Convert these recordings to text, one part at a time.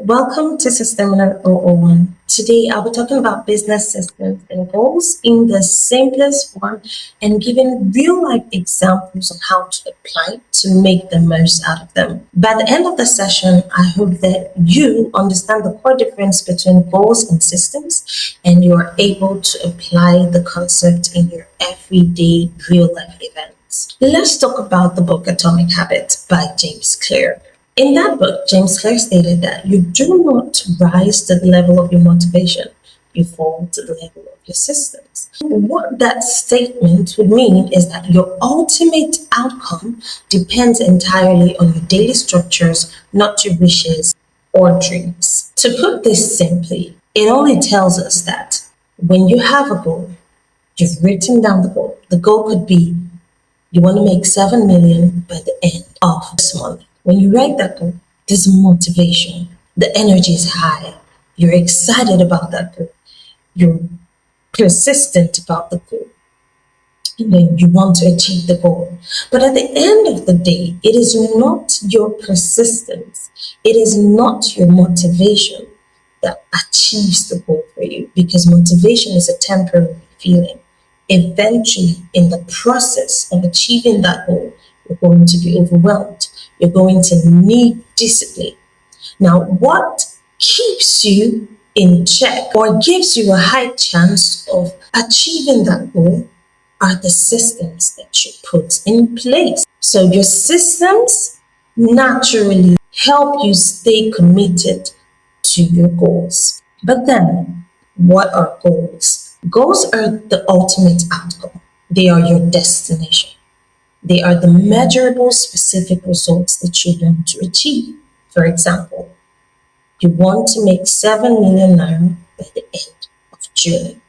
Welcome to System 001. Today I'll be talking about business systems and goals in the simplest form and giving real life examples of how to apply to make the most out of them. By the end of the session, I hope that you understand the core difference between goals and systems and you're able to apply the concept in your everyday real life events. Let's talk about the book Atomic Habits by James Clear. In that book, James Clear stated that you do not rise to the level of your motivation, you fall to the level of your systems. What that statement would mean is that your ultimate outcome depends entirely on your daily structures, not your wishes or dreams. To put this simply, it only tells us that when you have a goal, you've written down the goal. The goal could be you want to make 7 million by the end of this month. When you write that goal, there's motivation. The energy is high. You're excited about that goal. You're persistent about the goal. And then you want to achieve the goal. But at the end of the day, it is not your persistence. It is not your motivation that achieves the goal for you, because motivation is a temporary feeling. Eventually, in the process of achieving that goal, you're going to be overwhelmed. You're going to need discipline. Now, what keeps you in check or gives you a high chance of achieving that goal are the systems that you put in place. So your systems naturally help you stay committed to your goals. But then, what are goals? Goals are the ultimate outcome. They are your destination. They are the measurable, specific results that you want to achieve. For example, you want to make 7 million naira by the end of June.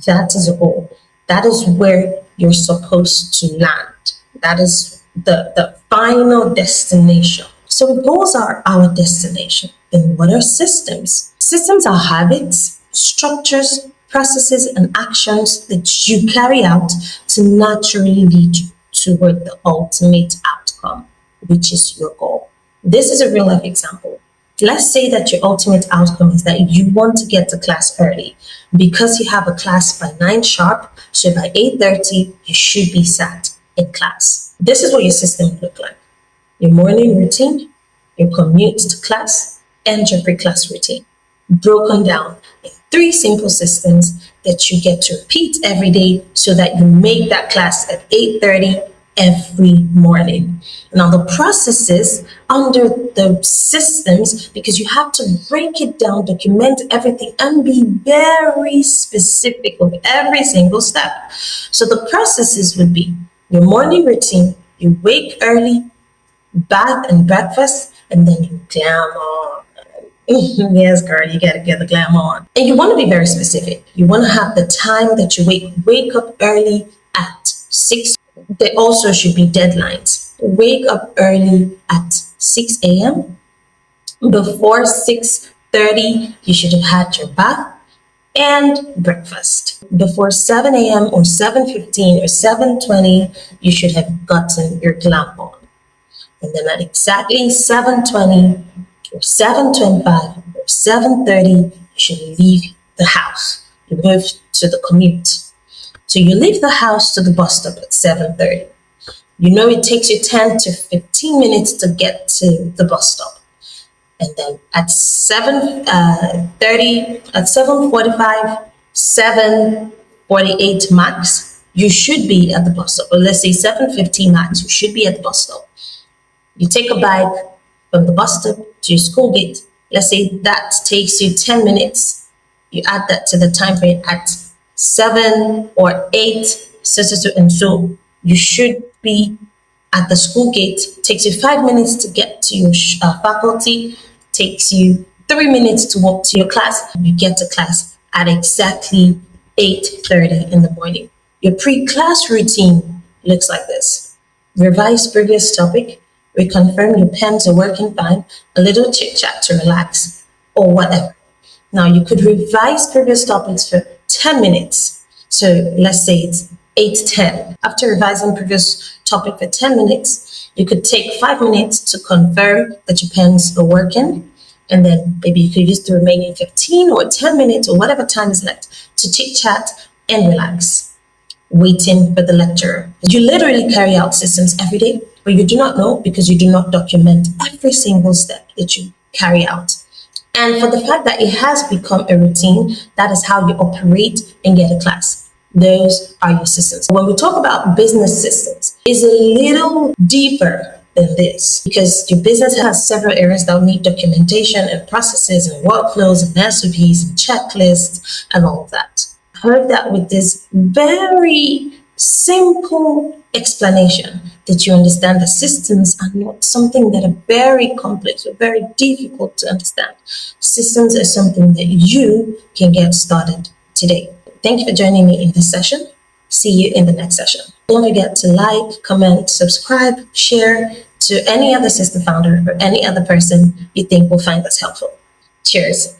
That is a goal. That is where you're supposed to land. That is the final destination. So goals are our destination. Then what are systems? Systems are habits, structures, processes, and actions that you carry out to naturally lead you toward the ultimate outcome, which is your goal. This is a real life example. Let's say that your ultimate outcome is that you want to get to class early because you have a class by 9 sharp. So by 8:30, you should be sat in class. This is what your system would look like. Your morning routine, your commute to class, and your pre-class routine, broken down in 3 simple systems that you get to repeat every day so that you make that class at 8:30 every morning. Now the processes under the systems, because you have to break it down, document everything, and be very specific with every single step. So the processes would be your morning routine, you wake early, bath and breakfast, and then you glam on. Yes, girl, you gotta get the glam on. And you want to be very specific. You want to have the time that you wake up early at 6. There also should be deadlines. Wake up early at 6 a.m. Before 6:30, you should have had your bath and breakfast. Before 7 a.m. or 7:15 or 7:20, you should have gotten your glam on. And then at exactly 7:20 or 7:25 or 7:30, you should leave the house. You move to the commute. So you leave the house to the bus stop at 7:30. You know it takes you 10 to 15 minutes to get to the bus stop. And then at 7:30, at 7:45, 7:48 max, you should be at the bus stop. Or let's say 7:50 max, you should be at the bus stop. You take a bike from the bus stop to your school gate. Let's say that takes you 10 minutes. You add that to the time frame at 7 or 8, and so you should be at the school gate. Takes you 5 minutes to get to your faculty. Takes you 3 minutes to walk to your class. You get to class at exactly 8:30 in the morning. Your pre-class routine looks like this. Revise previous topic. Reconfirm your pens are working fine. A little chit chat to relax, or whatever. Now you could revise previous topics for 10 minutes. So let's say it's 8:10. After revising previous topic for 10 minutes, you could take 5 minutes to confirm that your pens are working And then maybe you could use the remaining 15 or 10 minutes or whatever time is left to chit chat and relax, waiting for the lecturer. You literally carry out systems every day, but you do not know because you do not document every single step that you carry out. And for the fact that it has become a routine, that is how you operate and get a class. Those are your systems. When we talk about business systems, it's a little deeper than this because your business has several areas that will need documentation and processes and workflows and SOPs and checklists and all of that. I hope that with this very simple explanation that you understand that systems are not something that are very complex or very difficult to understand. Systems are something that you can get started today. Thank you for joining me in this session. See you in the next session. Don't forget to like, comment, subscribe, share to any other system founder or any other person you think will find this helpful. Cheers.